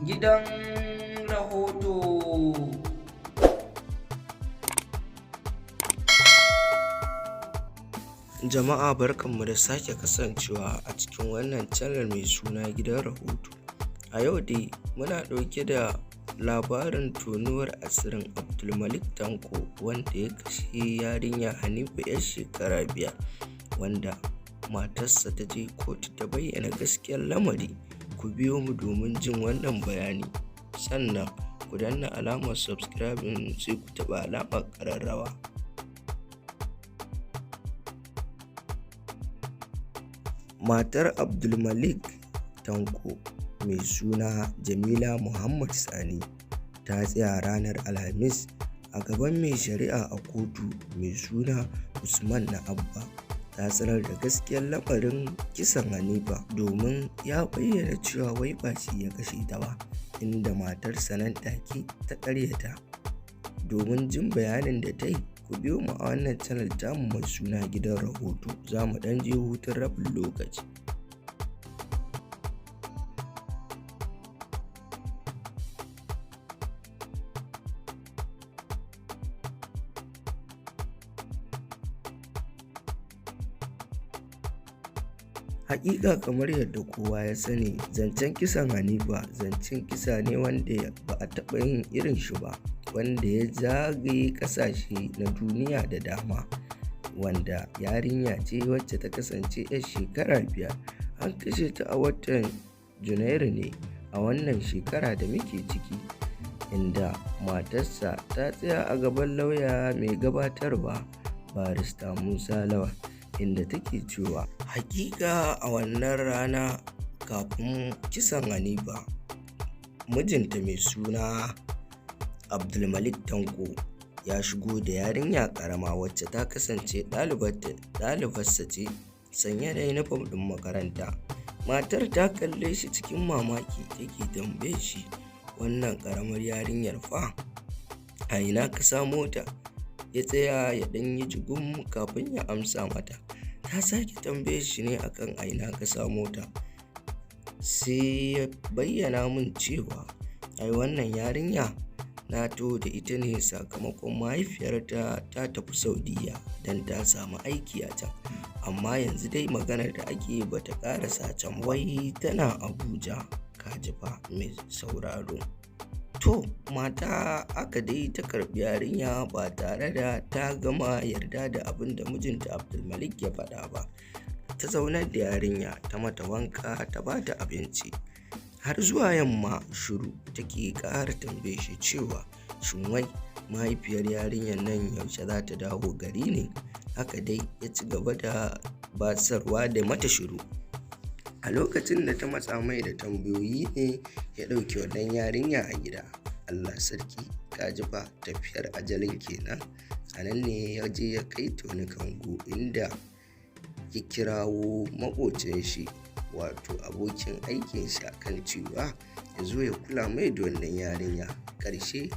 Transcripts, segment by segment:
Gidan rahoto. Jama'a barkanmu da sake kasancewa a cikin wannan channel mai suna Gidan Rahoto. A yau dai muna ɗauke da labarin tonuwar asirin Abdulmalik Tanko wanda ya kashe yarinya Hanifa 'yar shekara 5, wanda matarsa ta je kotu ta bayyana gaskiyar lamari. Ku biyo mu domin jin wannan bayani, sannan ku danna alamar subscribing sai ku taɓa alamar ƙararrawa. Matar Abdulmalik Tanko mai suna Jamila Muhammad Sani ta tsaya ranar Alhamis a gaban mai shari'a a kotu mai suna Usman na Abba. Ta sanar da gaskiyar lamarin kisan Hanifa domin ya bayyana cewa wai ba shi ya kashe ta ba, inda matarsa nan take ta ƙaryata. Domin jin bayanin da ta yi, ku biyo mu a wannan channel tamu mai suna Gidan Rahoto. Za mu ɗan je hutun rabin lokaci. Hakika kamar yadda kowa ya sani, zancen kisan Hanifa zancen kisa ne wanda ba a taɓa yin irin shi ba, wanda ya zagaye ƙasashe na duniya da dama, wanda yarinya ce wacce ta kasance 'yar shekara 5. An kashe ta a watan Janairu ne a wannan shekara da muke ciki, inda matarsa ta tsaya a gaban lauya mai gabatarwa barista Musa Lawal, inda take cewa hakika a wannan rana kafin kisan Hanifa, mijinta mai suna Abdulmalik Tanko ya shigo da yarinya karama wacce ta kasance ɗalibarsa ce, sanye da yunifom ɗin makaranta. Matar ta kalle shi cikin mamaki take tambaye shi, wannan karamar yarinyar fa a ina ka samo ta? Ya tsaya ya ɗan yi jigum kafin ya amsa mata. Ta sake tambaye shi ne akan a ina ka samo ta, sai ya bayyana min cewa ai wannan yarinya na to da ita ne sakamakon mahaifiyarta ta tafi Saudiya don ta samu aiki a can, amma yanzu dai maganar da ake bata karasa can, wai tana Abuja. Kaji fa mai sauraro. To mata aka dai ta karbi yarinya ba tare da ta gama yarda da abin da mijinta Abdulmalik ya faɗa ba. Ta zaunar da yarinya, ta mata wanka, ta bata abinci. Har zuwa yamma shiru take ƙara tambaye shi cewa shin wai mahaifiyar yarinyar nan yaushe za ta dawo gari ne? Haka dai ya ci gaba da basarwa da mata shiru. A lokacin da ta matsa mai da tambayoyi ne ya ɗauki wannan yarinya a gida. Allah sarki, kaji fa tafiyar ajalin kenan. A nan ne ya je ya kai ta wani kango, inda ya kirawo maƙocin shi, wato abokin aikin shi, akan cewa ya zo ya kula mai da wannan yarinya. Ƙarshe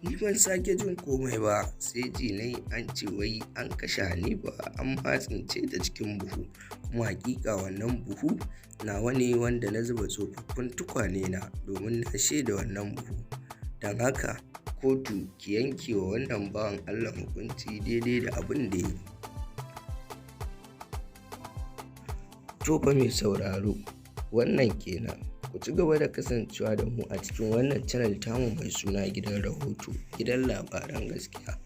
ni ban sake jin komai ba, sai ji nai an ce wai an kashe Hanifa, an matsince ta cikin buhu, kuma hakika wannan buhu nawa ne wanda na zuba tsofaffin tukwane na domin na shaida wannan buhu. Don haka kotu ki yanke wa wannan bawan Allah hukunci daidai da abin da ya yi. To fa mai sauraro, wannan kenan. Ku ci gaba da kasancewa da mu a cikin wannan channel tamu mai suna Gidan Rahoto, gidan labaran gaskiya.